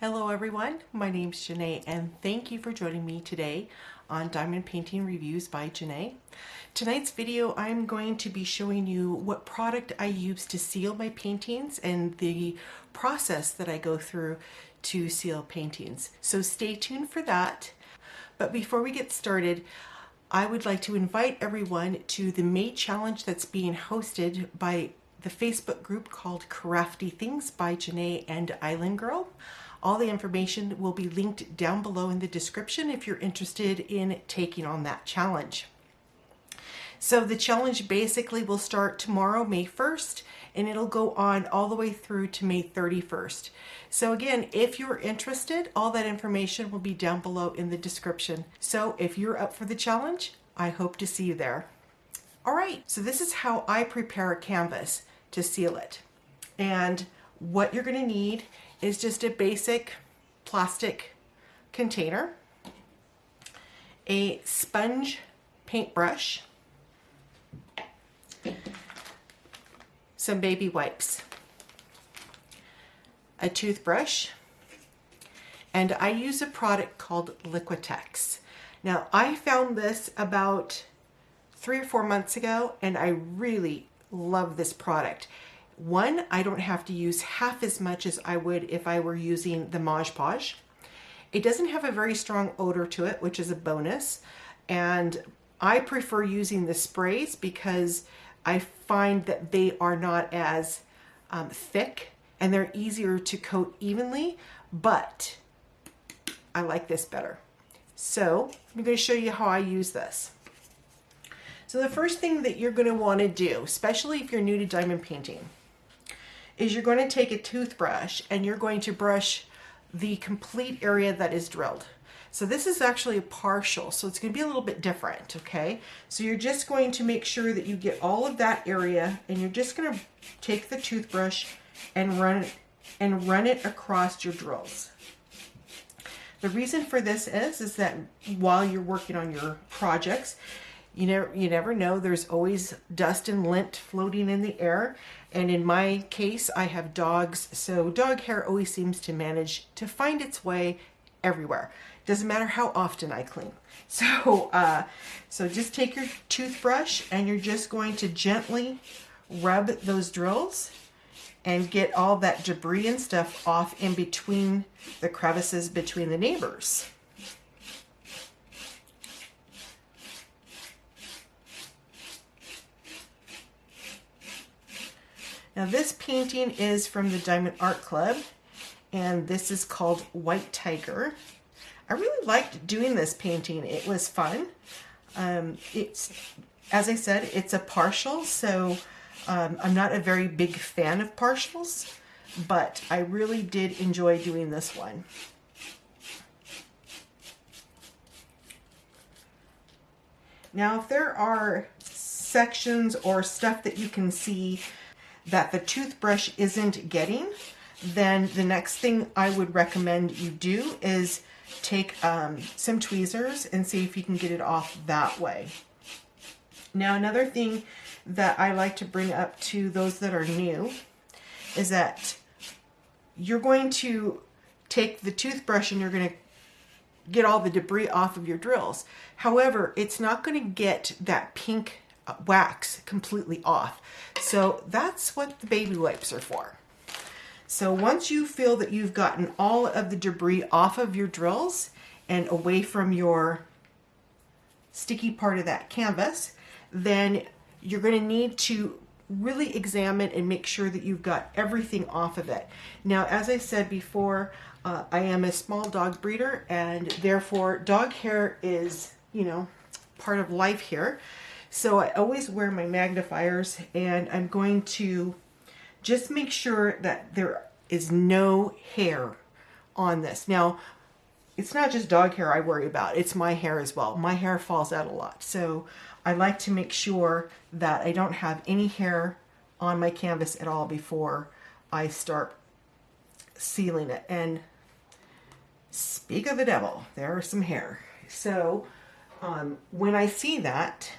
Hello everyone, my name's Janae and thank you for joining me today on Diamond Painting Reviews by Janae. Tonight's video I'm going to be showing you what product I use to seal my paintings and the process that I go through to seal paintings. So stay tuned for that. But before we get started, I would like to invite everyone to the May challenge that's being hosted by the Facebook group called Crafty Things by Janae and Island Girl. All the information will be linked down below in the description if you're interested in taking on that challenge. So the challenge basically will start tomorrow, May 1st, and it'll go on all the way through to May 31st. So again, if you're interested, all that information will be down below in the description. So if you're up for the challenge, I hope to see you there. All right, so this is how I prepare a canvas to seal it. And what you're going to need is just a basic plastic container, a sponge paintbrush, some baby wipes, a toothbrush, and I use a product called Liquitex. Now I found this about 3 or 4 months ago and I really love this product. One, I don't have to use half as much as I would if I were using the Mod Podge. It doesn't have a very strong odor to it, which is a bonus. And I prefer using the sprays because I find that they are not as thick and they're easier to coat evenly, but I like this better. So I'm going to show you how I use this. So the first thing that you're going to want to do, especially if you're new to diamond painting, is you're going to take a toothbrush and you're going to brush the complete area that is drilled. So this is actually a partial, so it's going to be a little bit different, okay? So you're just going to make sure that you get all of that area and you're just going to take the toothbrush and run it across your drills. The reason for this is that while you're working on your projects, you never know, there's always dust and lint floating in the air. And in my case, I have dogs, so dog hair always seems to manage to find its way everywhere. Doesn't matter how often I clean. So, so just take your toothbrush and you're just going to gently rub those drills and get all that debris and stuff off in between the crevices between the neighbors. Now this painting is from the Diamond Art Club and this is called White Tiger. I really liked doing this painting. It was fun. It's, as I said, it's a partial, so I'm not a very big fan of partials, but I really did enjoy doing this one. Now if there are sections or stuff that you can see that the toothbrush isn't getting, then the next thing I would recommend you do is take some tweezers and see if you can get it off that way. Now another thing that I like to bring up to those that are new is that you're going to take the toothbrush and you're going to get all the debris off of your drills. However, it's not going to get that pink wax completely off. So that's what the baby wipes are for. So once you feel that you've gotten all of the debris off of your drills and away from your sticky part of that canvas, then you're going to need to really examine and make sure that you've got everything off of it. Now, as I said before, I am a small dog breeder and therefore dog hair is, part of life here. So I always wear my magnifiers and I'm going to just make sure that there is no hair on this. Now, it's not just dog hair I worry about, it's my hair as well. My hair falls out a lot. So I like to make sure that I don't have any hair on my canvas at all before I start sealing it. And speak of the devil, there are some hair. So when I see that,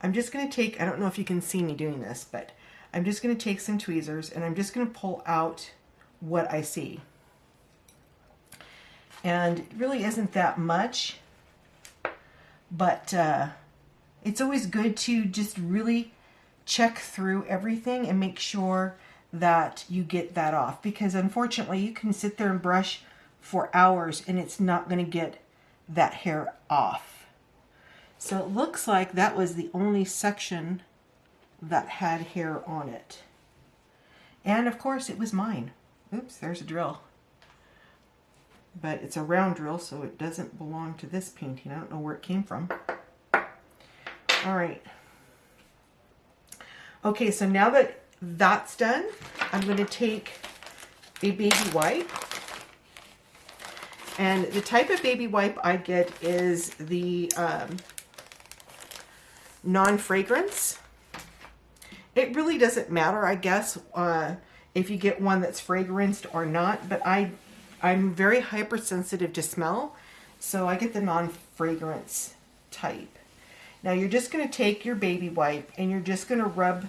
I'm just going to take, I don't know if you can see me doing this, but I'm just going to take some tweezers and I'm just going to pull out what I see. And it really isn't that much, but it's always good to just really check through everything and make sure that you get that off, because unfortunately you can sit there and brush for hours and it's not going to get that hair off. So it looks like that was the only section that had hair on it. And of course it was mine. Oops, there's a drill. But it's a round drill, so it doesn't belong to this painting. I don't know where it came from. All right. Okay, so now that that's done, I'm going to take a baby wipe. And the type of baby wipe I get is the non-fragrance. It really doesn't matter, I guess, if you get one that's fragranced or not, but I'm very hypersensitive to smell, so I get the non-fragrance type. Now you're just going to take your baby wipe and you're just going to rub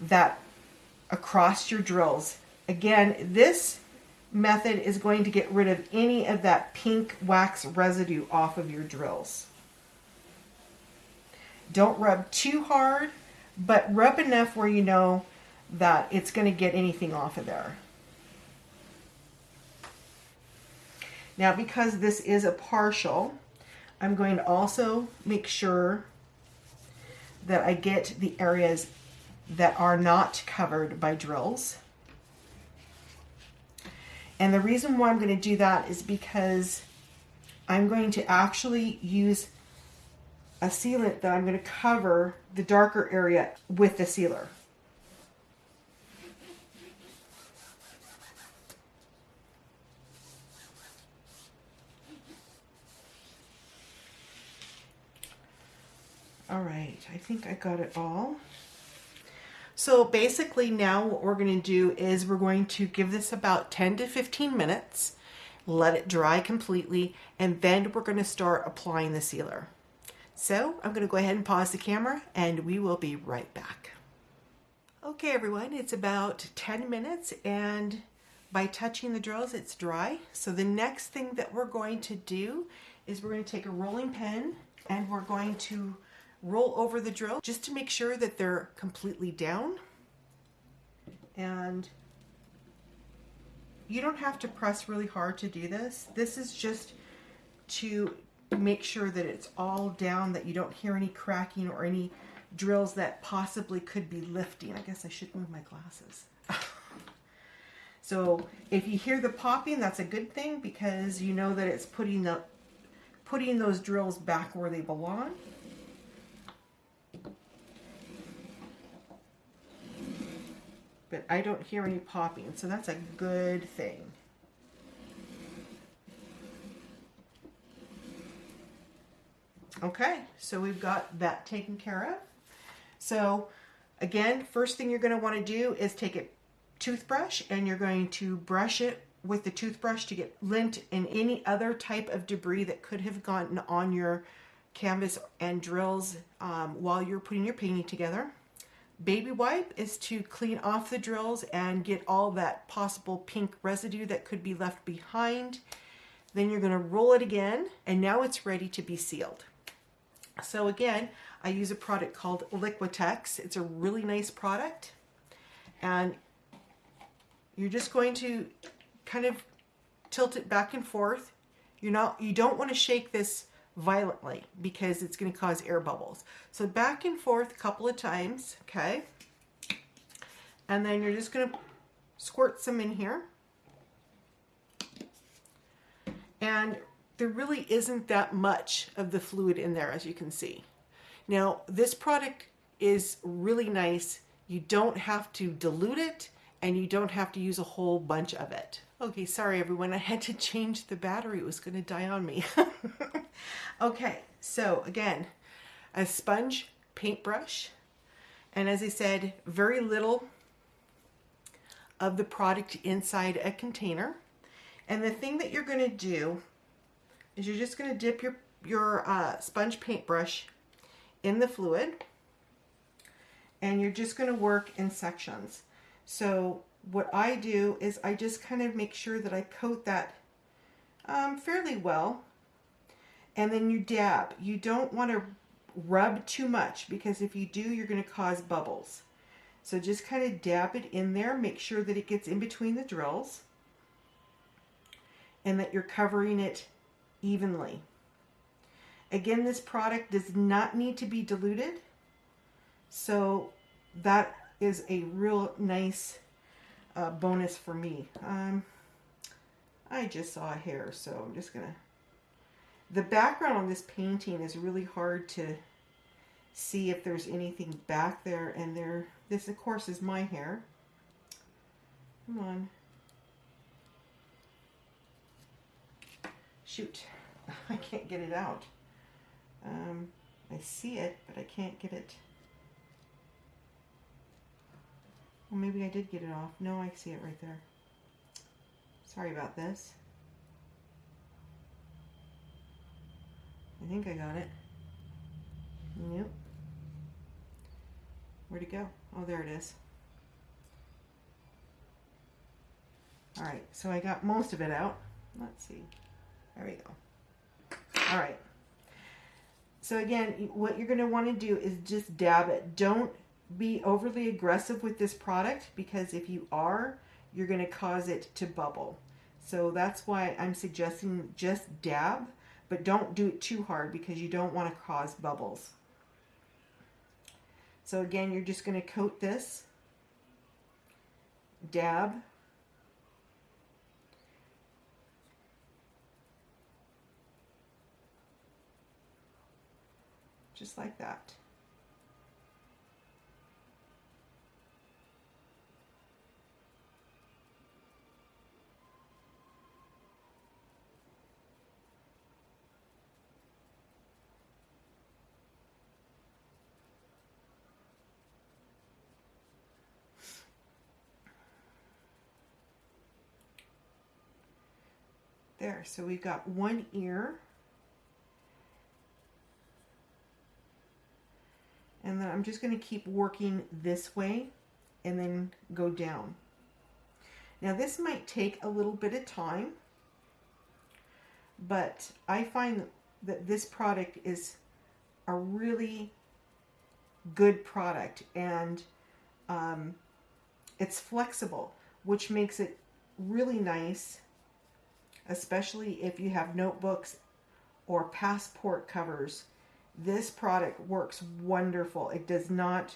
that across your drills. Again, this method is going to get rid of any of that pink wax residue off of your drills. Don't rub too hard, but rub enough where you know that it's going to get anything off of there. Now, because this is a partial, I'm going to also make sure that I get the areas that are not covered by drills. And the reason why I'm going to do that is because I'm going to actually use a sealant that I'm going to cover the darker area with the sealer. All right, I think I got it all. So basically now what we're going to do is we're going to give this about 10 to 15 minutes, let it dry completely, and then we're going to start applying the sealer. So I'm going to go ahead and pause the camera and we will be right back. Okay everyone, it's about 10 minutes and by touching the drills it's dry. So the next thing that we're going to do is we're going to take a rolling pin and we're going to roll over the drill just to make sure that they're completely down. And you don't have to press really hard to do this. This is just to make sure that it's all down, that you don't hear any cracking or any drills that possibly could be lifting. I guess I should move my glasses. So if you hear the popping, that's a good thing because you know that it's putting those drills back where they belong. But I don't hear any popping, so that's a good thing. Okay, so we've got that taken care of. So again, first thing you're going to want to do is take a toothbrush and you're going to brush it with the toothbrush to get lint and any other type of debris that could have gotten on your canvas and drills while you're putting your painting together. Baby wipe is to clean off the drills and get all that possible pink residue that could be left behind. Then you're going to roll it again and now it's ready to be sealed. So again, I use a product called Liquitex. It's a really nice product and you're just going to kind of tilt it back and forth. You don't want to shake this violently because it's going to cause air bubbles. So back and forth a couple of times, okay? And then you're just going to squirt some in here. And there really isn't that much of the fluid in there, as you can see. Now, this product is really nice. You don't have to dilute it and you don't have to use a whole bunch of it. Okay, sorry everyone, I had to change the battery. It was going to die on me. Okay, so again, a sponge paintbrush. And as I said, very little of the product inside a container. And the thing that you're going to do is you're just going to dip your sponge paintbrush in the fluid. And you're just going to work in sections. So what I do is I just kind of make sure that I coat that fairly well. And then you dab. You don't want to rub too much, because if you do, you're going to cause bubbles. So just kind of dab it in there. Make sure that it gets in between the drills and that you're covering it evenly. Again, this product does not need to be diluted, so that is a real nice bonus for me. I just saw a hair, so I'm just gonna... The background on this painting is really hard to see if there's anything back there, and this of course is my hair. Come on. Shoot, I can't get it out. I see it, but I can't get it. Well, maybe I did get it off. No, I see it right there. Sorry about this. I think I got it. Nope. Where'd it go? Oh, there it is. Alright, so I got most of it out. Let's see. There we go. Alright. So again, what you're going to want to do is just dab it. Don't be overly aggressive with this product, because if you are, you're going to cause it to bubble. So that's why I'm suggesting just dab, but don't do it too hard, because you don't want to cause bubbles. So again, you're just going to coat this, dab, just like that. There, so we've got one ear. And then I'm just going to keep working this way and then go down. Now this might take a little bit of time, but I find that this product is a really good product, and it's flexible, which makes it really nice, especially if you have notebooks or passport covers. This product works wonderful. It does not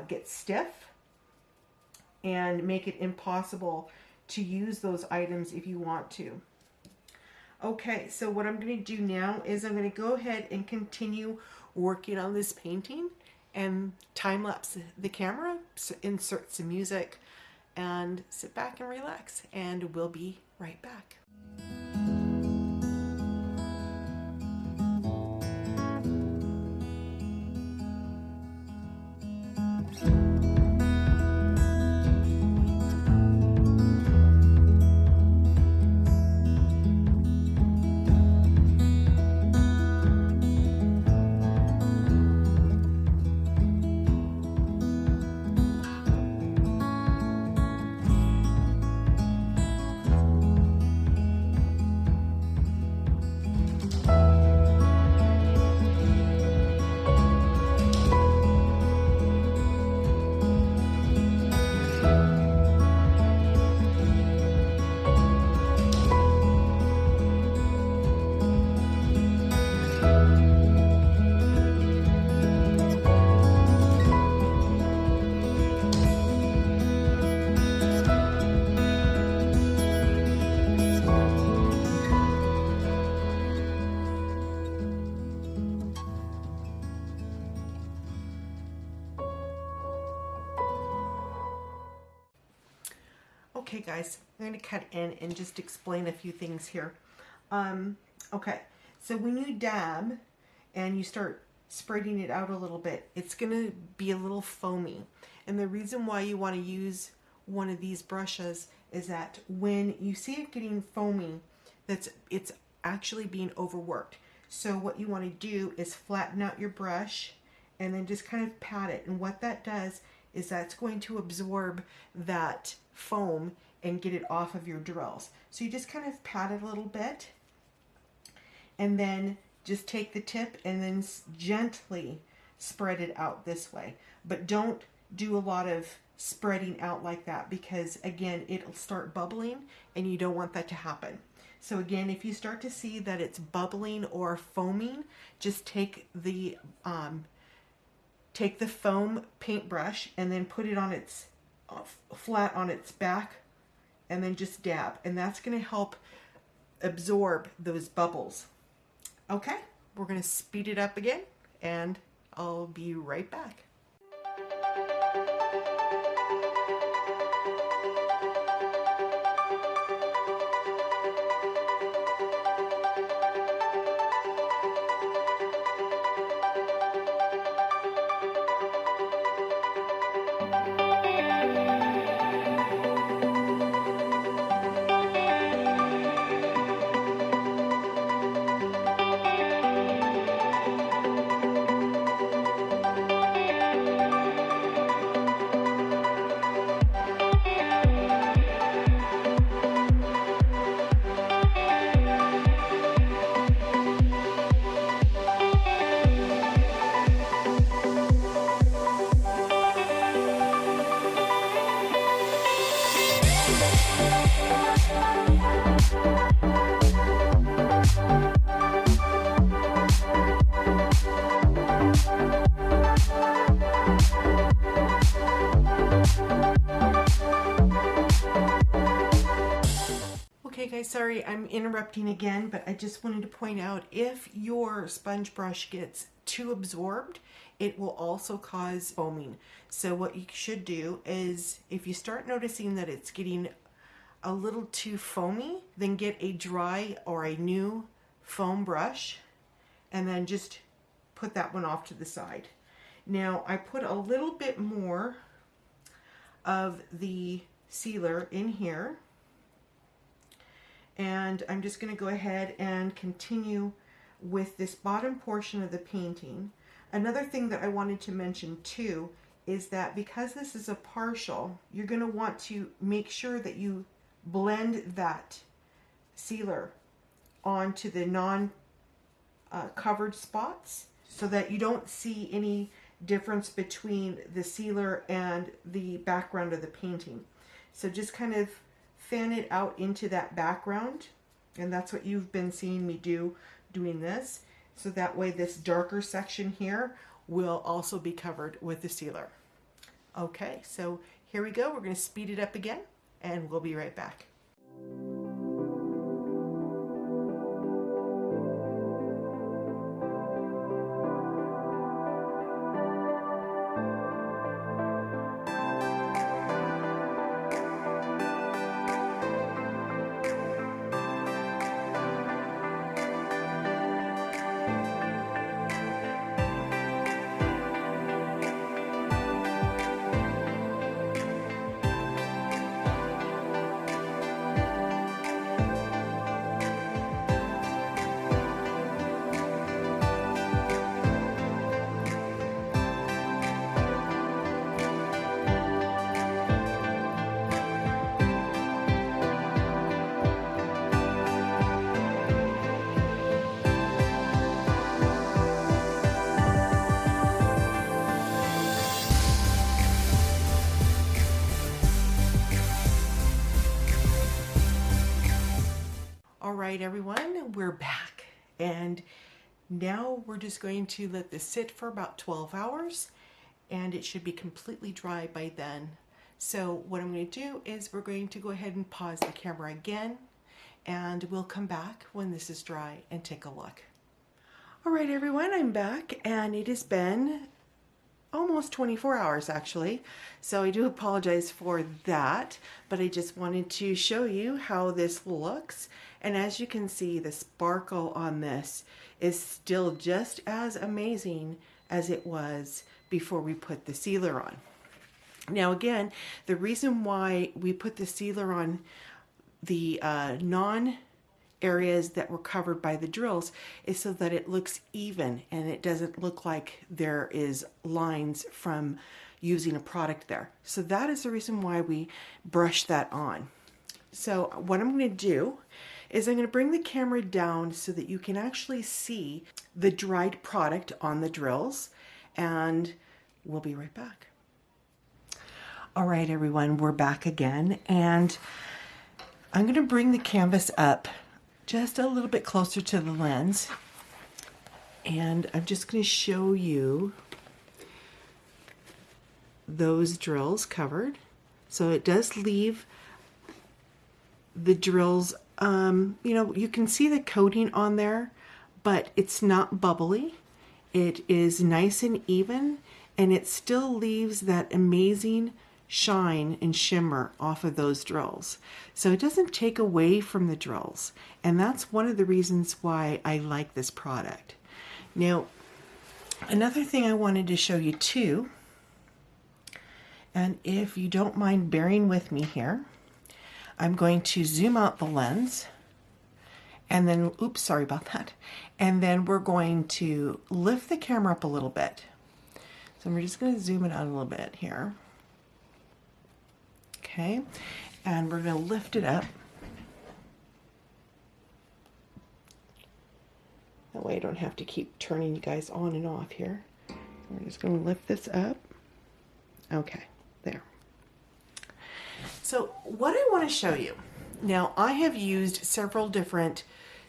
get stiff and make it impossible to use those items if you want to. Okay, so what I'm going to do now is I'm going to go ahead and continue working on this painting and time-lapse the camera, insert some music, and sit back and relax, and we'll be right back. Okay guys, I'm going to cut in and just explain a few things here. Okay, so when you dab and you start spreading it out a little bit, it's going to be a little foamy. And the reason why you want to use one of these brushes is that when you see it getting foamy, it's actually being overworked. So what you want to do is flatten out your brush and then just kind of pat it. And what that does is that's going to absorb that foam and get it off of your drills. So you just kind of pat it a little bit, and then just take the tip and then gently spread it out this way. But don't do a lot of spreading out like that, because again, it'll start bubbling and you don't want that to happen. So again, if you start to see that it's bubbling or foaming, just take the foam paintbrush and then put it on its flat on its back, and then just dab, and that's going to help absorb those bubbles. Okay, we're going to speed it up again, and I'll be right back. Okay guys, sorry I'm interrupting again, but I just wanted to point out, if your sponge brush gets too absorbed, it will also cause foaming. So what you should do is, if you start noticing that it's getting a little too foamy, then get a dry or a new foam brush and then just put that one off to the side. Now I put a little bit more of the sealer in here, and I'm just going to go ahead and continue with this bottom portion of the painting. Another thing that I wanted to mention too is that because this is a partial, you're going to want to make sure that you blend that sealer onto the non-covered spots, so that you don't see any difference between the sealer and the background of the painting. So just kind of fan it out into that background, and that's what you've been seeing me doing this, so that way this darker section here will also be covered with the sealer. Okay, so here we go. We're going to speed it up again, and we'll be right back. All right, everyone, we're back, and now we're just going to let this sit for about 12 hours, and it should be completely dry by then. So what I'm going to do is we're going to go ahead and pause the camera again, and we'll come back when this is dry and take a look. All right, everyone, I'm back, and it has been almost 24 hours actually, so I do apologize for that, but I just wanted to show you how this looks. And as you can see, the sparkle on this is still just as amazing as it was before we put the sealer on. Now again, the reason why we put the sealer on the areas that were covered by the drills is so that it looks even and it doesn't look like there is lines from using a product there. So that is the reason why we brush that on. So what I'm going to do is I'm going to bring the camera down so that you can actually see the dried product on the drills, and we'll be right back. All right, everyone, we're back again, and I'm going to bring the canvas up just a little bit closer to the lens, and I'm just going to show you those drills covered. So it does leave the drills, you know, you can see the coating on there, but it's not bubbly. It is nice and even, and it still leaves that amazing shine and shimmer off of those drills. So it doesn't take away from the drills, and that's one of the reasons why I like this product. Now, another thing I wanted to show you too, and if you don't mind bearing with me here, I'm going to zoom out the lens, and then, oops, sorry about that. And then we're going to lift the camera up a little bit. So we're just going to zoom it out a little bit here. Okay, and we're going to lift it up. That way I don't have to keep turning you guys on and off here. We're just going to lift this up. Okay, there. So what I want to show you, now I have used several different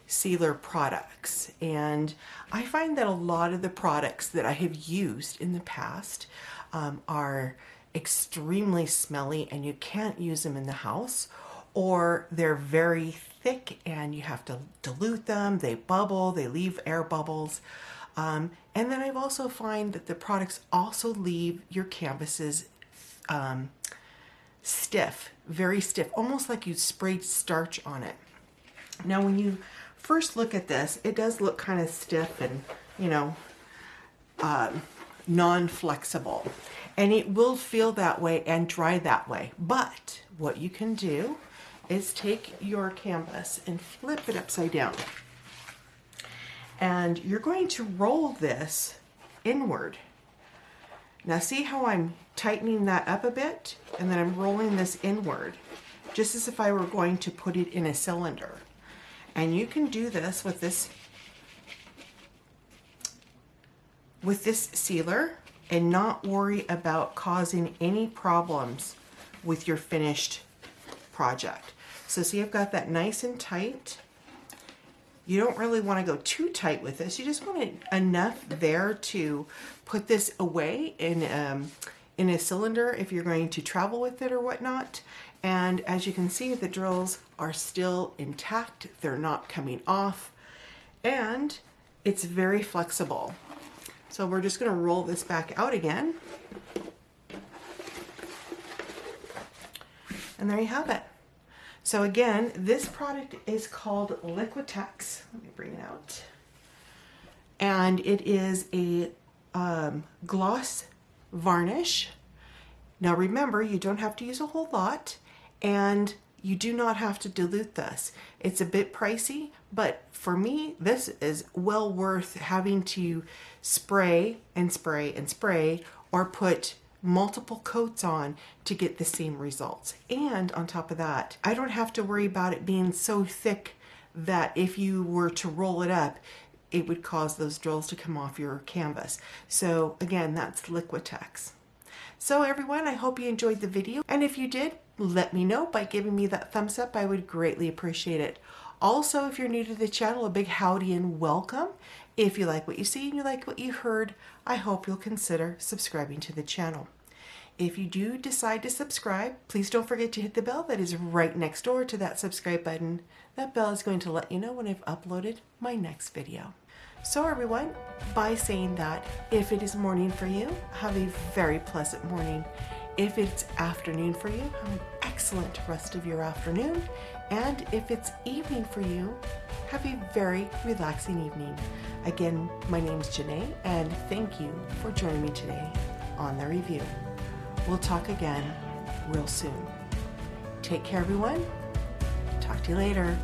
sealer products, and I find that a lot of the products that I have used in the past are extremely smelly, and you can't use them in the house, or they're very thick and you have to dilute them, they bubble, they leave air bubbles. And then I've also find that the products also leave your canvases stiff, very stiff, almost like you sprayed starch on it. Now when you first look at this, it does look kind of stiff and, you know, non-flexible, and it will feel that way and dry that way. But what you can do is take your canvas and flip it upside down, and you're going to roll this inward. Now see how I'm tightening that up a bit, and then I'm rolling this inward, just as if I were going to put it in a cylinder. And you can do this with this sealer and not worry about causing any problems with your finished project. So see, I've got that nice and tight. You don't really want to go too tight with this. You just want it enough there to put this away in a cylinder if you're going to travel with it or whatnot. And as you can see, the drills are still intact. They're not coming off, and it's very flexible. So we're just going to roll this back out again. And there you have it. So again, this product is called Liquitex. Let me bring it out. And it is a gloss varnish. Now remember, you don't have to use a whole lot, and you do not have to dilute this. It's a bit pricey, but for me, this is well worth having to spray and spray and spray, or put multiple coats on to get the same results. And on top of that, I don't have to worry about it being so thick that if you were to roll it up, it would cause those drills to come off your canvas. So again, that's Liquitex. So everyone, I hope you enjoyed the video, and if you did, let me know by giving me that thumbs up. I would greatly appreciate it. Also, if you're new to the channel, a big howdy and welcome. If you like what you see and you like what you heard, I hope you'll consider subscribing to the channel. If you do decide to subscribe, please don't forget to hit the bell that is right next door to that subscribe button. That bell is going to let you know when I've uploaded my next video. So everyone, by saying that, if it is morning for you, have a very pleasant morning. If it's afternoon for you, have an excellent rest of your afternoon. And if it's evening for you, have a very relaxing evening. Again, my name's Janae, and thank you for joining me today on the review. We'll talk again real soon. Take care, everyone. Talk to you later.